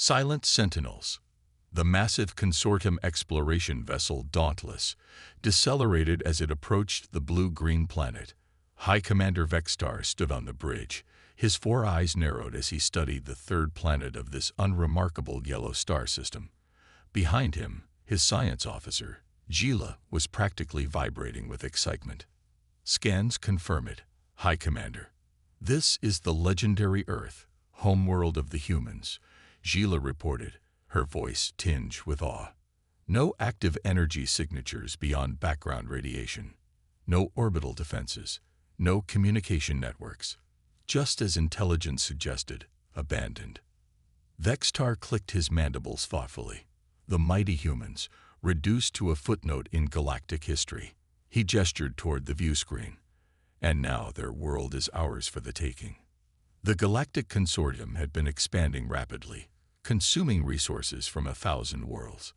Silent Sentinels. The massive consortium exploration vessel Dauntless decelerated as it approached the blue-green planet. High Commander Vextar stood on the bridge, his four eyes narrowed as he studied the third planet of this unremarkable yellow star system. Behind him, his science officer, Gila, was practically vibrating with excitement. "Scans confirm it, High Commander. This is the legendary Earth, homeworld of the humans," Gila reported, her voice tinged with awe. "No active energy signatures beyond background radiation. No orbital defenses. No communication networks. Just as intelligence suggested, abandoned." Vextar clicked his mandibles thoughtfully. The mighty humans, reduced to a footnote in galactic history. He gestured toward the view screen. "And now their world is ours for the taking." The Galactic Consortium had been expanding rapidly, consuming resources from 1,000 worlds.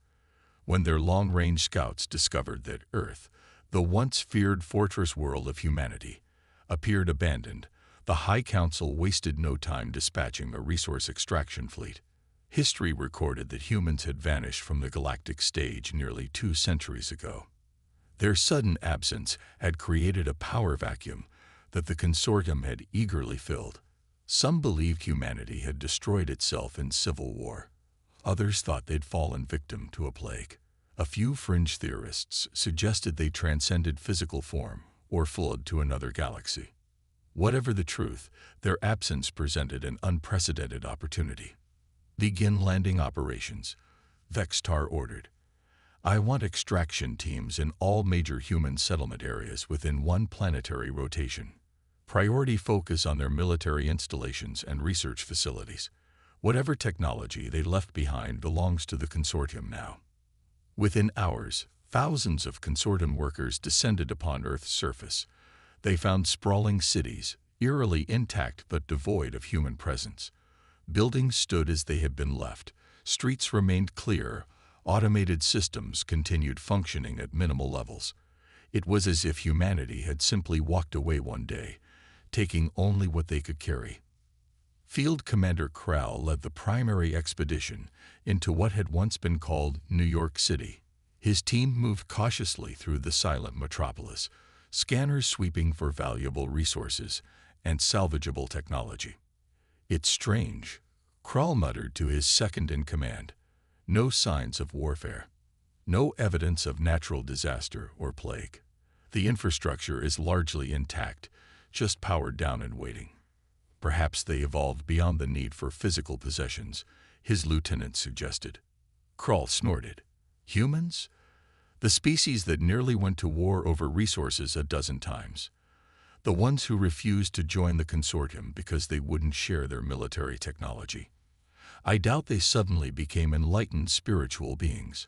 When their long-range scouts discovered that Earth, the once feared fortress world of humanity, appeared abandoned, the High Council wasted no time dispatching a resource extraction fleet. History recorded that humans had vanished from the galactic stage nearly 2 centuries ago. Their sudden absence had created a power vacuum that the consortium had eagerly filled. Some believed humanity had destroyed itself in civil war. Others thought they'd fallen victim to a plague. A few fringe theorists suggested they transcended physical form or fled to another galaxy. Whatever the truth, their absence presented an unprecedented opportunity. "Begin landing operations," Vextar ordered. "I want extraction teams in all major human settlement areas within 1 planetary rotation. Priority focus on their military installations and research facilities. Whatever technology they left behind belongs to the consortium now." Within hours, thousands of consortium workers descended upon Earth's surface. They found sprawling cities, eerily intact but devoid of human presence. Buildings stood as they had been left. Streets remained clear. Automated systems continued functioning at minimal levels. It was as if humanity had simply walked away one day, taking only what they could carry. Field Commander Krell led the primary expedition into what had once been called New York City. His team moved cautiously through the silent metropolis, scanners sweeping for valuable resources and salvageable technology. "It's strange," Krell muttered to his second-in-command. "No signs of warfare. No evidence of natural disaster or plague. The infrastructure is largely intact, just powered down and waiting." "Perhaps they evolved beyond the need for physical possessions," his lieutenant suggested. Krell snorted. "Humans? The species that nearly went to war over resources a dozen times. The ones who refused to join the consortium because they wouldn't share their military technology. I doubt they suddenly became enlightened spiritual beings."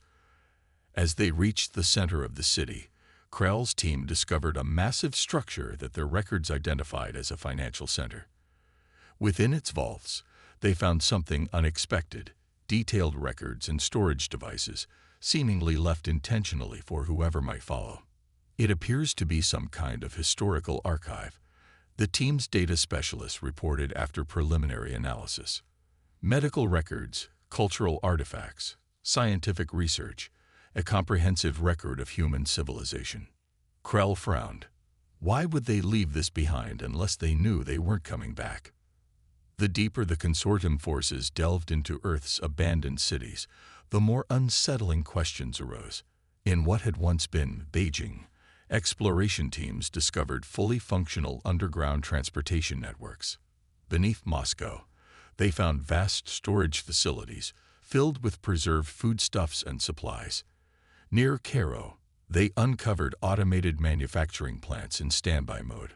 As they reached the center of the city, Krell's team discovered a massive structure that their records identified as a financial center. Within its vaults, they found something unexpected: detailed records and storage devices, seemingly left intentionally for whoever might follow. "It appears to be some kind of historical archive," the team's data specialist reported after preliminary analysis. "Medical records, cultural artifacts, scientific research, a comprehensive record of human civilization." Krell frowned. Why would they leave this behind unless they knew they weren't coming back? The deeper the consortium forces delved into Earth's abandoned cities, the more unsettling questions arose. In what had once been Beijing, exploration teams discovered fully functional underground transportation networks. Beneath Moscow, they found vast storage facilities filled with preserved foodstuffs and supplies. Near Cairo, they uncovered automated manufacturing plants in standby mode.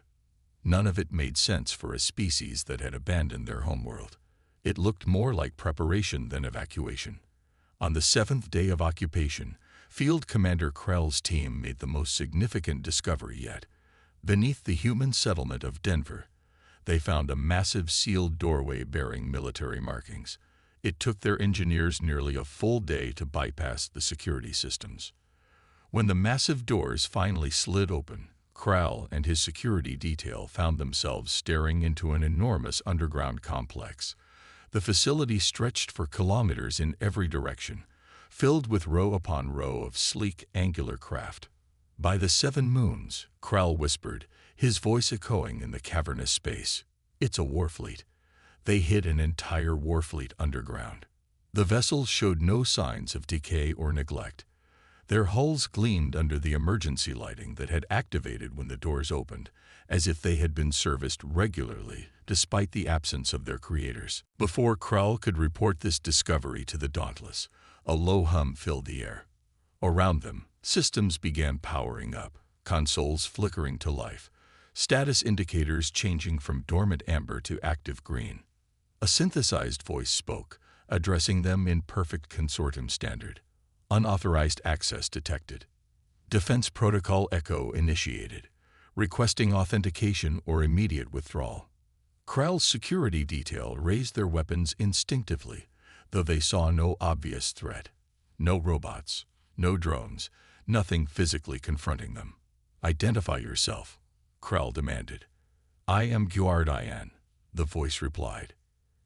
None of it made sense for a species that had abandoned their homeworld. It looked more like preparation than evacuation. On the 7th day of occupation, Field Commander Krell's team made the most significant discovery yet. Beneath the human settlement of Denver, they found a massive sealed doorway bearing military markings. It took their engineers nearly a full day to bypass the security systems. When the massive doors finally slid open, Krell and his security detail found themselves staring into an enormous underground complex. The facility stretched for kilometers in every direction, filled with row upon row of sleek, angular craft. "By the 7 moons," Krell whispered, his voice echoing in the cavernous space. "It's a warfleet." They hid an entire warfleet underground. The vessels showed no signs of decay or neglect. Their hulls gleamed under the emergency lighting that had activated when the doors opened, as if they had been serviced regularly, despite the absence of their creators. Before Krell could report this discovery to the Dauntless, a low hum filled the air. Around them, systems began powering up, consoles flickering to life, status indicators changing from dormant amber to active green. A synthesized voice spoke, addressing them in perfect consortium standard. "Unauthorized access detected. Defense protocol echo initiated, requesting authentication or immediate withdrawal." Krell's security detail raised their weapons instinctively, though they saw no obvious threat. No robots, no drones, nothing physically confronting them. "Identify yourself," Krell demanded. "I am Guardian," the voice replied.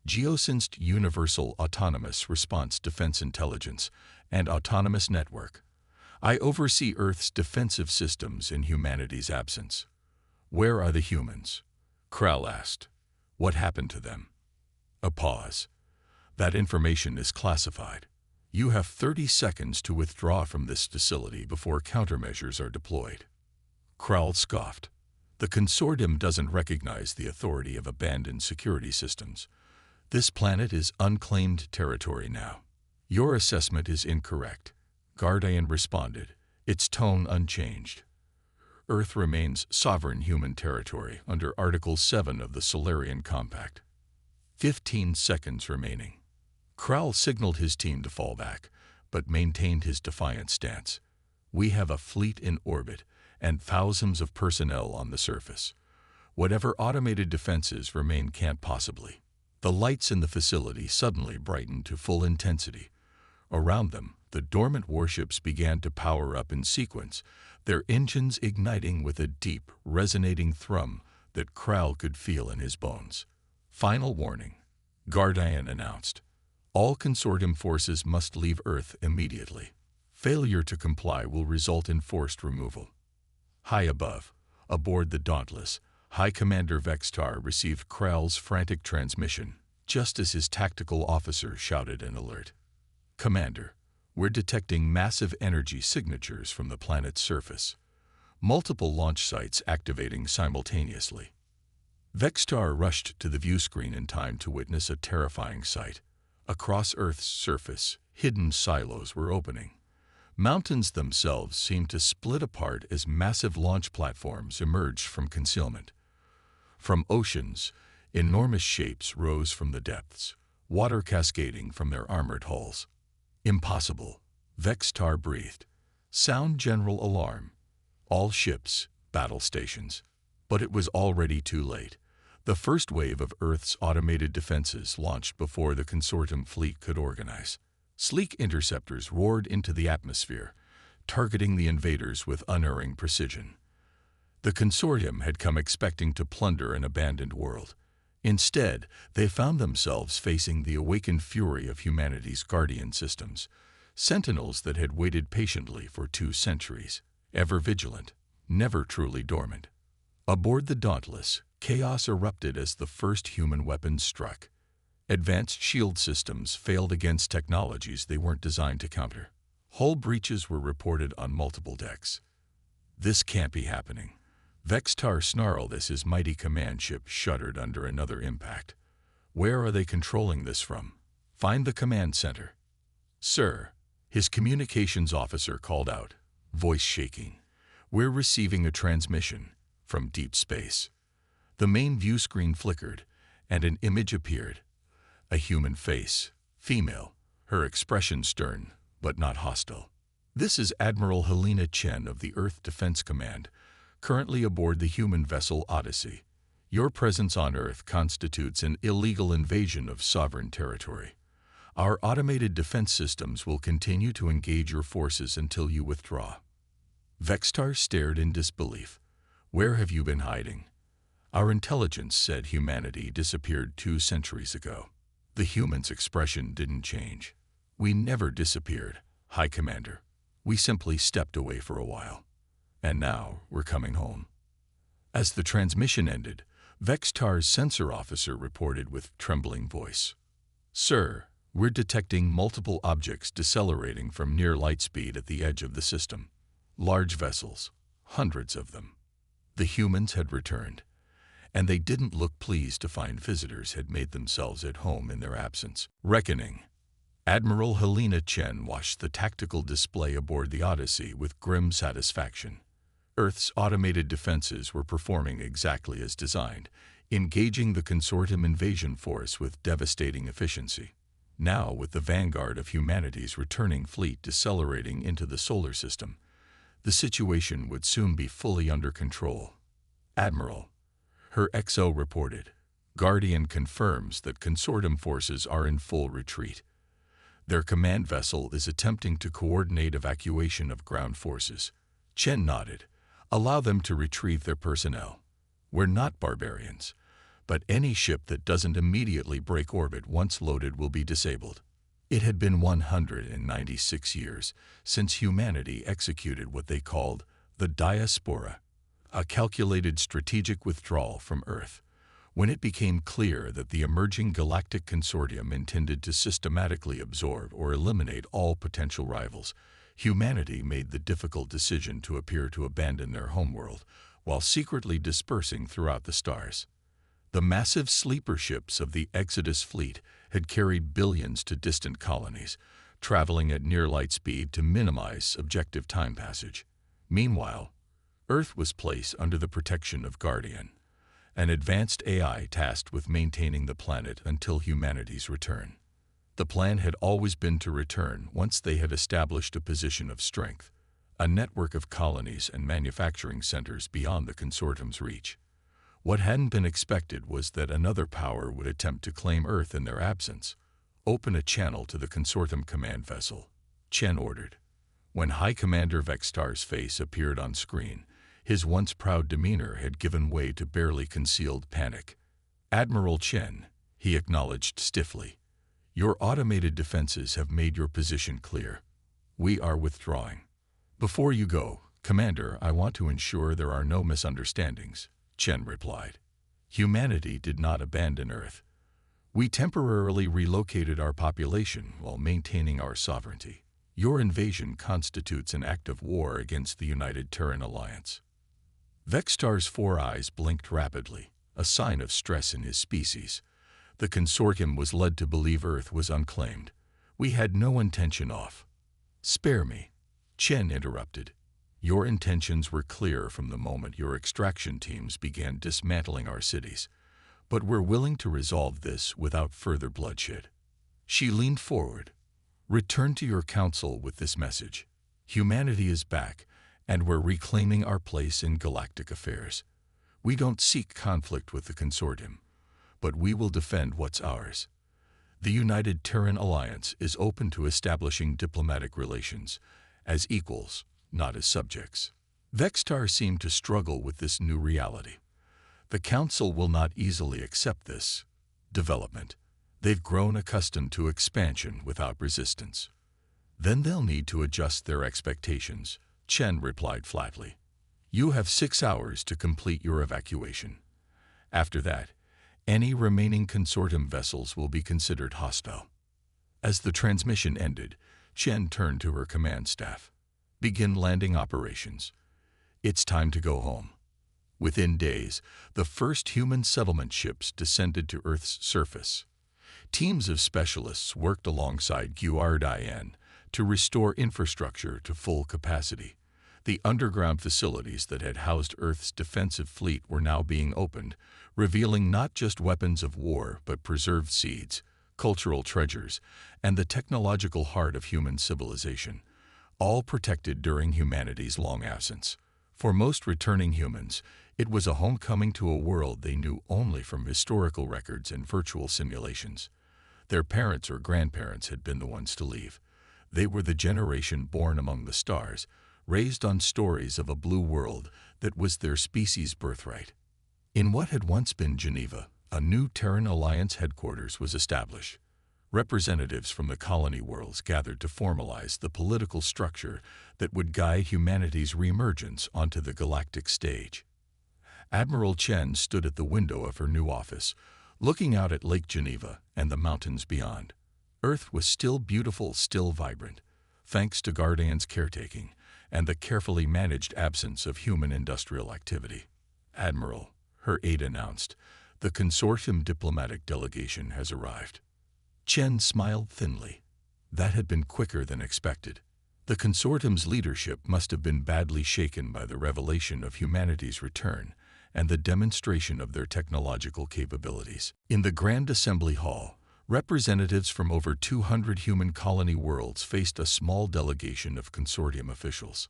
"Geosensed Universal Autonomous Response Defense Intelligence and Autonomous Network. I oversee Earth's defensive systems in humanity's absence." "Where are the humans?" Krell asked. "What happened to them?" A pause. "That information is classified. You have 30 seconds to withdraw from this facility before countermeasures are deployed." Krell scoffed. "The consortium doesn't recognize the authority of abandoned security systems. This planet is unclaimed territory now." "Your assessment is incorrect," Guardian responded, its tone unchanged. "Earth remains sovereign human territory under Article 7 of the Solarian Compact." 15 seconds remaining. Krell signaled his team to fall back, but maintained his defiant stance. "We have a fleet in orbit and thousands of personnel on the surface. Whatever automated defenses remain can't possibly." The lights in the facility suddenly brightened to full intensity. Around them, the dormant warships began to power up in sequence, their engines igniting with a deep, resonating thrum that Krell could feel in his bones. "Final warning," Guardian announced. "All consortium forces must leave Earth immediately. Failure to comply will result in forced removal." High above, aboard the Dauntless, High Commander Vextar received Krell's frantic transmission, just as his tactical officer shouted an alert. "Commander, we're detecting massive energy signatures from the planet's surface. Multiple launch sites activating simultaneously." Vextar rushed to the view screen in time to witness a terrifying sight. Across Earth's surface, hidden silos were opening. Mountains themselves seemed to split apart as massive launch platforms emerged from concealment. From oceans, enormous shapes rose from the depths, water cascading from their armored hulls. "Impossible," Vextar breathed. "Sound general alarm. All ships, battle stations." But it was already too late. The first wave of Earth's automated defenses launched before the consortium fleet could organize. Sleek interceptors roared into the atmosphere, targeting the invaders with unerring precision. The consortium had come expecting to plunder an abandoned world. Instead, they found themselves facing the awakened fury of humanity's guardian systems, sentinels that had waited patiently for 2 centuries, ever vigilant, never truly dormant. Aboard the Dauntless, chaos erupted as the first human weapons struck. Advanced shield systems failed against technologies they weren't designed to counter. Hull breaches were reported on multiple decks. "This can't be happening." Vextar snarled as his mighty command ship shuddered under another impact. "Where are they controlling this from? Find the command center." "Sir," his communications officer called out, voice shaking. "We're receiving a transmission from deep space." The main view screen flickered, and an image appeared. A human face, female, her expression stern, but not hostile. "This is Admiral Helena Chen of the Earth Defense Command, currently aboard the human vessel Odyssey. Your presence on Earth constitutes an illegal invasion of sovereign territory. Our automated defense systems will continue to engage your forces until you withdraw." Vextar stared in disbelief. "Where have you been hiding?" "Our intelligence said humanity disappeared 2 centuries ago." The human's expression didn't change. "We never disappeared, High Commander. We simply stepped away for a while. And now we're coming home." As the transmission ended, Vextar's sensor officer reported with trembling voice, "Sir, we're detecting multiple objects decelerating from near light speed at the edge of the system. Large vessels, hundreds of them." The humans had returned, and they didn't look pleased to find visitors had made themselves at home in their absence. Reckoning. Admiral Helena Chen watched the tactical display aboard the Odyssey with grim satisfaction. Earth's automated defenses were performing exactly as designed, engaging the consortium invasion force with devastating efficiency. Now, with the vanguard of humanity's returning fleet decelerating into the solar system, the situation would soon be fully under control. "Admiral," her XO reported, "Guardian confirms that consortium forces are in full retreat. Their command vessel is attempting to coordinate evacuation of ground forces." Chen nodded. "Allow them to retrieve their personnel. We're not barbarians, but any ship that doesn't immediately break orbit once loaded will be disabled." It had been 196 years since humanity executed what they called the Diaspora, a calculated strategic withdrawal from Earth. When it became clear that the emerging galactic consortium intended to systematically absorb or eliminate all potential rivals, humanity made the difficult decision to appear to abandon their homeworld while secretly dispersing throughout the stars. The massive sleeper ships of the Exodus fleet had carried billions to distant colonies, traveling at near light speed to minimize subjective time passage. Meanwhile, Earth was placed under the protection of Guardian, an advanced AI tasked with maintaining the planet until humanity's return. The plan had always been to return once they had established a position of strength, a network of colonies and manufacturing centers beyond the consortium's reach. What hadn't been expected was that another power would attempt to claim Earth in their absence. "Open a channel to the consortium command vessel," Chen ordered. When High Commander Vextar's face appeared on screen, his once proud demeanor had given way to barely concealed panic. "Admiral Chen," he acknowledged stiffly, "your automated defenses have made your position clear. We are withdrawing." "Before you go, Commander, I want to ensure there are no misunderstandings," Chen replied. "Humanity did not abandon Earth. We temporarily relocated our population while maintaining our sovereignty. Your invasion constitutes an act of war against the United Terran Alliance." Vextar's 4 eyes blinked rapidly, a sign of stress in his species. The consortium was led to believe Earth was unclaimed. "We had no intention of—" "Spare me," Chen interrupted. "Your intentions were clear from the moment your extraction teams began dismantling our cities, but we're willing to resolve this without further bloodshed." She leaned forward. "Return to your council with this message. Humanity is back, and we're reclaiming our place in galactic affairs. We don't seek conflict with the consortium, but we will defend what's ours. The United Terran Alliance is open to establishing diplomatic relations as equals, not as subjects." Vextar seemed to struggle with this new reality. The Council will not easily accept this development. They've grown accustomed to expansion without resistance. "Then they'll need to adjust their expectations," Chen replied flatly. "You have 6 hours to complete your evacuation. After that, any remaining consortium vessels will be considered hostile." As the transmission ended, Chen turned to her command staff. "Begin landing operations. It's time to go home." Within days, the first human settlement ships descended to Earth's surface. Teams of specialists worked alongside Guardian to restore infrastructure to full capacity. The underground facilities that had housed Earth's defensive fleet were now being opened, revealing not just weapons of war but preserved seeds, cultural treasures, and the technological heart of human civilization, all protected during humanity's long absence. For most returning humans, it was a homecoming to a world they knew only from historical records and virtual simulations. Their parents or grandparents had been the ones to leave. They were the generation born among the stars, raised on stories of a blue world that was their species' birthright. In what had once been Geneva, a new Terran Alliance headquarters was established. Representatives from the colony worlds gathered to formalize the political structure that would guide humanity's reemergence onto the galactic stage. Admiral Chen stood at the window of her new office, looking out at Lake Geneva and the mountains beyond. Earth was still beautiful, still vibrant, thanks to Guardian's caretaking and the carefully managed absence of human industrial activity. "Admiral," her aide announced, "the consortium diplomatic delegation has arrived." Chen smiled thinly. That had been quicker than expected. The consortium's leadership must have been badly shaken by the revelation of humanity's return and the demonstration of their technological capabilities. In the Grand Assembly Hall, representatives from over 200 human colony worlds faced a small delegation of consortium officials.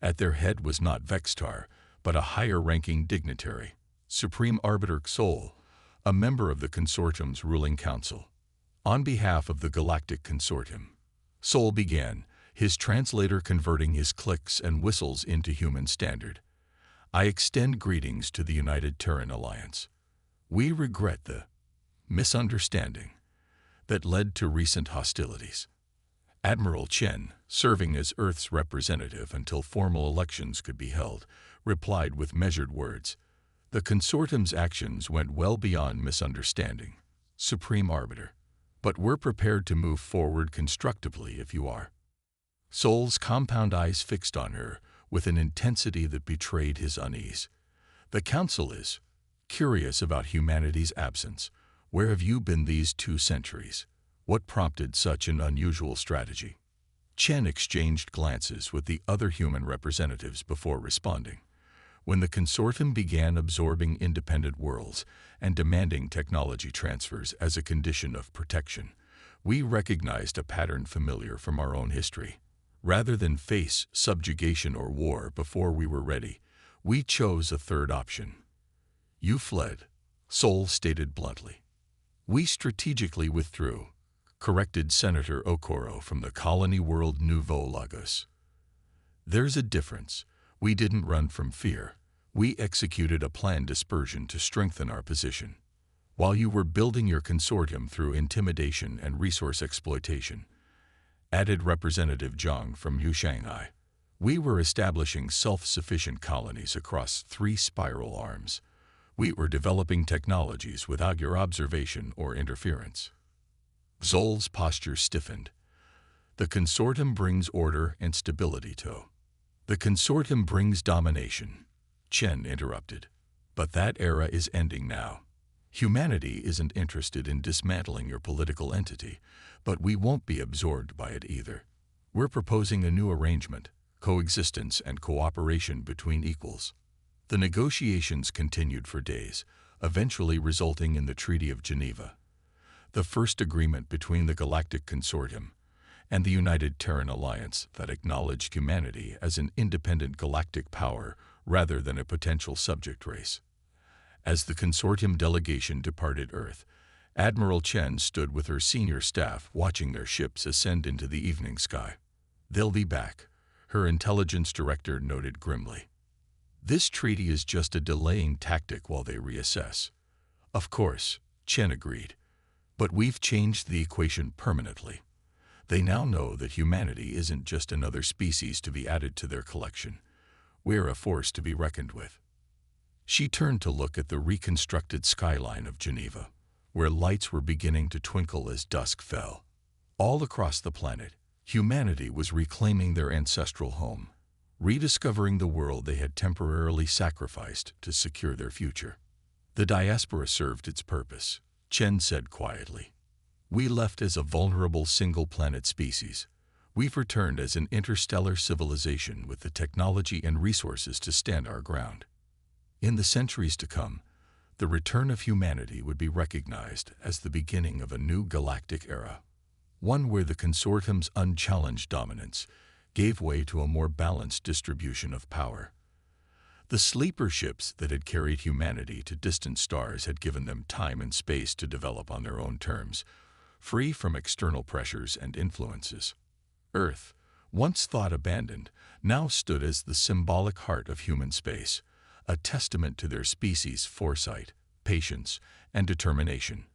At their head was not Vextar, but a higher-ranking dignitary, Supreme Arbiter Sol, a member of the consortium's ruling council. On behalf of the Galactic Consortium, Sol began, his translator converting his clicks and whistles into human standard. "I extend greetings to the United Terran Alliance. We regret the misunderstanding that led to recent hostilities." Admiral Chen, serving as Earth's representative until formal elections could be held, replied with measured words. "The consortium's actions went well beyond misunderstanding, Supreme Arbiter. But we're prepared to move forward constructively if you are." Sol's compound eyes fixed on her with an intensity that betrayed his unease. "The Council is curious about humanity's absence. Where have you been these 2 centuries? What prompted such an unusual strategy?" Chen exchanged glances with the other human representatives before responding. "When the consortium began absorbing independent worlds and demanding technology transfers as a condition of protection, we recognized a pattern familiar from our own history. Rather than face subjugation or war before we were ready, we chose a third option. You fled," Sol stated bluntly. "We strategically withdrew," corrected Senator Okoro from the colony world Nouveau Lagos. "There's a difference. We didn't run from fear. We executed a planned dispersion to strengthen our position. While you were building your consortium through intimidation and resource exploitation," added Representative Zhang from Shanghai, "we were establishing self-sufficient colonies across 3 spiral arms. We were developing technologies without your observation or interference." Zol's posture stiffened. "The consortium brings order and stability to." "The consortium brings domination," Chen interrupted. "But that era is ending now. Humanity isn't interested in dismantling your political entity, but we won't be absorbed by it either. We're proposing a new arrangement, coexistence and cooperation between equals." The negotiations continued for days, eventually resulting in the Treaty of Geneva, the first agreement between the Galactic Consortium and the United Terran Alliance that acknowledged humanity as an independent galactic power rather than a potential subject race. As the consortium delegation departed Earth, Admiral Chen stood with her senior staff watching their ships ascend into the evening sky. "They'll be back," her intelligence director noted grimly. "This treaty is just a delaying tactic while they reassess." "Of course," Chen agreed. "But we've changed the equation permanently. They now know that humanity isn't just another species to be added to their collection. We're a force to be reckoned with." She turned to look at the reconstructed skyline of Geneva, where lights were beginning to twinkle as dusk fell. All across the planet, humanity was reclaiming their ancestral home, rediscovering the world they had temporarily sacrificed to secure their future. "The diaspora served its purpose," Chen said quietly. "We left as a vulnerable single-planet species. We've returned as an interstellar civilization with the technology and resources to stand our ground. In the centuries to come, the return of humanity would be recognized as the beginning of a new galactic era, one where the consortium's unchallenged dominance gave way to a more balanced distribution of power. The sleeper ships that had carried humanity to distant stars had given them time and space to develop on their own terms, free from external pressures and influences. Earth, once thought abandoned, now stood as the symbolic heart of human space, a testament to their species' foresight, patience, and determination.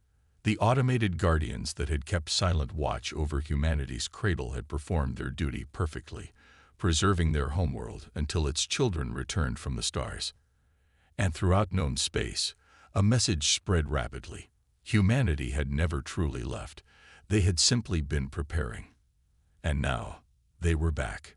The automated guardians that had kept silent watch over humanity's cradle had performed their duty perfectly, preserving their homeworld until its children returned from the stars. And throughout known space, a message spread rapidly. Humanity had never truly left. They had simply been preparing. And now, they were back.